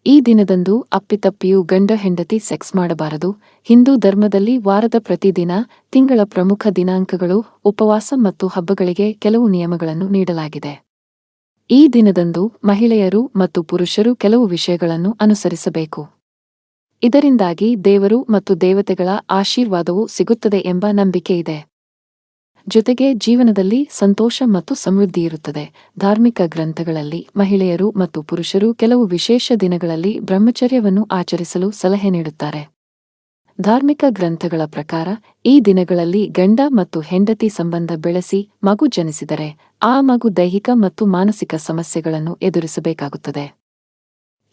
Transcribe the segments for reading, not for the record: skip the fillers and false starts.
ಈ ದಿನದಂದು ಅಪ್ಪಿತಪ್ಪಿಯೂ ಗಂಡ ಹೆಂಡತಿ ಸೆಕ್ಸ್ ಮಾಡಬಾರದು. ಹಿಂದೂ ಧರ್ಮದಲ್ಲಿ ವಾರದ ಪ್ರತಿದಿನ, ತಿಂಗಳ ಪ್ರಮುಖ ದಿನಾಂಕಗಳು, ಉಪವಾಸ ಮತ್ತು ಹಬ್ಬಗಳಿಗೆ ಕೆಲವು ನಿಯಮಗಳನ್ನು ನೀಡಲಾಗಿದೆ. ಈ ದಿನದಂದು ಮಹಿಳೆಯರು ಮತ್ತು ಪುರುಷರು ಕೆಲವು ವಿಷಯಗಳನ್ನು ಅನುಸರಿಸಬೇಕು. ಇದರಿಂದಾಗಿ ದೇವರು ಮತ್ತು ದೇವತೆಗಳ ಆಶೀರ್ವಾದವು ಸಿಗುತ್ತದೆ ಎಂಬ ನಂಬಿಕೆಯಿದೆ. ಜೊತೆಗೆ ಜೀವನದಲ್ಲಿ ಸಂತೋಷ ಮತ್ತು ಸಮೃದ್ಧಿಯಿರುತ್ತದೆ. ಧಾರ್ಮಿಕ ಗ್ರಂಥಗಳಲ್ಲಿ ಮಹಿಳೆಯರು ಮತ್ತು ಪುರುಷರು ಕೆಲವು ವಿಶೇಷ ದಿನಗಳಲ್ಲಿ ಬ್ರಹ್ಮಚರ್ಯವನ್ನು ಆಚರಿಸಲು ಸಲಹೆ ನೀಡುತ್ತಾರೆ. ಧಾರ್ಮಿಕ ಗ್ರಂಥಗಳ ಪ್ರಕಾರ ಈ ದಿನಗಳಲ್ಲಿ ಗಂಡ ಮತ್ತು ಹೆಂಡತಿ ಸಂಬಂಧ ಬೆಳೆಸಿ ಮಗು ಜನಿಸಿದರೆ ಆ ಮಗು ದೈಹಿಕ ಮತ್ತು ಮಾನಸಿಕ ಸಮಸ್ಯೆಗಳನ್ನು ಎದುರಿಸಬೇಕಾಗುತ್ತದೆ.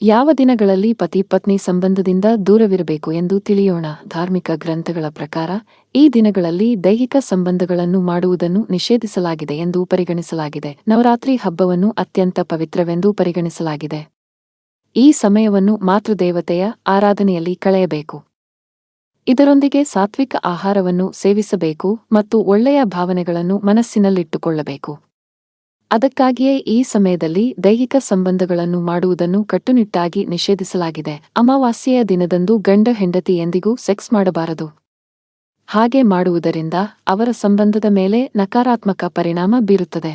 ಯಾವ ದಿನಗಳಲ್ಲಿ ಪತಿ ಪತ್ನಿ ಸಂಬಂಧದಿಂದ ದೂರವಿರಬೇಕು ಎಂದು ತಿಳಿಯೋಣ. ಧಾರ್ಮಿಕ ಗ್ರಂಥಗಳ ಪ್ರಕಾರ ಈ ದಿನಗಳಲ್ಲಿ ದೈಹಿಕ ಸಂಬಂಧಗಳನ್ನು ಮಾಡುವುದನ್ನು ನಿಷೇಧಿಸಲಾಗಿದೆ ಎಂದು ಪರಿಗಣಿಸಲಾಗಿದೆ. ನವರಾತ್ರಿ ಹಬ್ಬವನ್ನು ಅತ್ಯಂತ ಪವಿತ್ರವೆಂದು ಪರಿಗಣಿಸಲಾಗಿದೆ. ಈ ಸಮಯವನ್ನು ಮಾತೃದೇವತೆಯ ಆರಾಧನೆಯಲ್ಲಿ ಕಳೆಯಬೇಕು. ಇದರೊಂದಿಗೆ ಸಾತ್ವಿಕ ಆಹಾರವನ್ನು ಸೇವಿಸಬೇಕು ಮತ್ತು ಒಳ್ಳೆಯ ಭಾವನೆಗಳನ್ನು ಮನಸ್ಸಿನಲ್ಲಿಟ್ಟುಕೊಳ್ಳಬೇಕು. ಅದಕ್ಕಾಗಿಯೇ ಈ ಸಮಯದಲ್ಲಿ ದೈಹಿಕ ಸಂಬಂಧಗಳನ್ನು ಮಾಡುವುದನ್ನು ಕಟ್ಟುನಿಟ್ಟಾಗಿ ನಿಷೇಧಿಸಲಾಗಿದೆ. ಅಮಾವಾಸ್ಯೆಯ ದಿನದಂದು ಗಂಡ ಹೆಂಡತಿ ಎಂದಿಗೂ ಸೆಕ್ಸ್ ಮಾಡಬಾರದು. ಹಾಗೆ ಮಾಡುವುದರಿಂದ ಅವರ ಸಂಬಂಧದ ಮೇಲೆ ನಕಾರಾತ್ಮಕ ಪರಿಣಾಮ ಬೀರುತ್ತದೆ.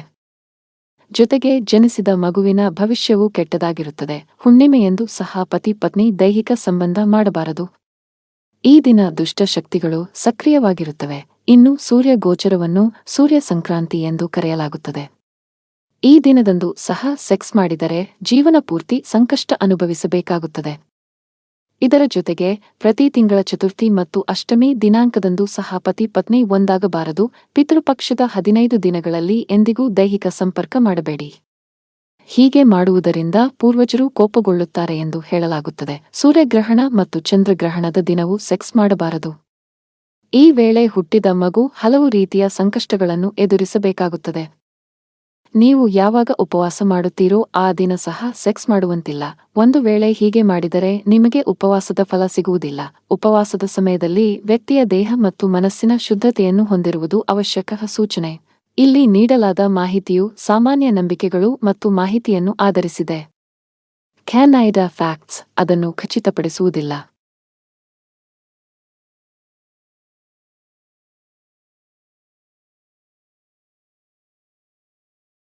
ಜೊತೆಗೆ ಜನಿಸಿದ ಮಗುವಿನ ಭವಿಷ್ಯವೂ ಕೆಟ್ಟದಾಗಿರುತ್ತದೆ. ಹುಣ್ಣಿಮೆಯೆಂದು ಸಹ ಪತಿ ಪತ್ನಿ ದೈಹಿಕ ಸಂಬಂಧ ಮಾಡಬಾರದು. ಈ ದಿನ ದುಷ್ಟ ಶಕ್ತಿಗಳು ಸಕ್ರಿಯವಾಗಿರುತ್ತವೆ. ಇನ್ನು ಸೂರ್ಯ ಗೋಚರವನ್ನು ಸೂರ್ಯ ಸಂಕ್ರಾಂತಿ ಎಂದು ಕರೆಯಲಾಗುತ್ತದೆ. ಈ ದಿನದಂದು ಸಹ ಸೆಕ್ಸ್ ಮಾಡಿದರೆ ಜೀವನ ಪೂರ್ತಿ ಸಂಕಷ್ಟ ಅನುಭವಿಸಬೇಕಾಗುತ್ತದೆ. ಇದರ ಜೊತೆಗೆ ಪ್ರತಿ ತಿಂಗಳ ಚತುರ್ಥಿ ಮತ್ತು ಅಷ್ಟಮಿ ದಿನಾಂಕದಂದು ಸಹ ಪತಿ ಪತ್ನಿ ಒಂದಾಗಬಾರದು. ಪಿತೃಪಕ್ಷದ 15 ದಿನಗಳಲ್ಲಿ ಎಂದಿಗೂ ದೈಹಿಕ ಸಂಪರ್ಕ ಮಾಡಬೇಡಿ. ಹೀಗೆ ಮಾಡುವುದರಿಂದ ಪೂರ್ವಜರು ಕೋಪಗೊಳ್ಳುತ್ತಾರೆ ಎಂದು ಹೇಳಲಾಗುತ್ತದೆ. ಸೂರ್ಯಗ್ರಹಣ ಮತ್ತು ಚಂದ್ರಗ್ರಹಣದ ದಿನವೂ ಸೆಕ್ಸ್ ಮಾಡಬಾರದು. ಈ ವೇಳೆ ಹುಟ್ಟಿದ ಮಗು ಹಲವು ರೀತಿಯ ಸಂಕಷ್ಟಗಳನ್ನು ಎದುರಿಸಬೇಕಾಗುತ್ತದೆ. ನೀವು ಯಾವಾಗ ಉಪವಾಸ ಮಾಡುತ್ತೀರೋ ಆ ದಿನ ಸಹ ಸೆಕ್ಸ್ ಮಾಡುವಂತಿಲ್ಲ. ಒಂದು ವೇಳೆ ಹೀಗೆ ಮಾಡಿದರೆ ನಿಮಗೆ ಉಪವಾಸದ ಫಲ ಸಿಗುವುದಿಲ್ಲ. ಉಪವಾಸದ ಸಮಯದಲ್ಲಿ ವ್ಯಕ್ತಿಯ ದೇಹ ಮತ್ತು ಮನಸ್ಸಿನ ಶುದ್ಧತೆಯನ್ನು ಹೊಂದಿರುವುದು ಅವಶ್ಯಕ ಸೂಚನೆ. ಇಲ್ಲಿ ನೀಡಲಾದ ಮಾಹಿತಿಯು ಸಾಮಾನ್ಯ ನಂಬಿಕೆಗಳು ಮತ್ತು ಮಾಹಿತಿಯನ್ನು ಆಧರಿಸಿದೆ. ಕ್ಯಾನ್ ಐ ದ ಫ್ಯಾಕ್ಟ್ಸ್ ಅದನ್ನು ಖಚಿತಪಡಿಸುವುದಿಲ್ಲ.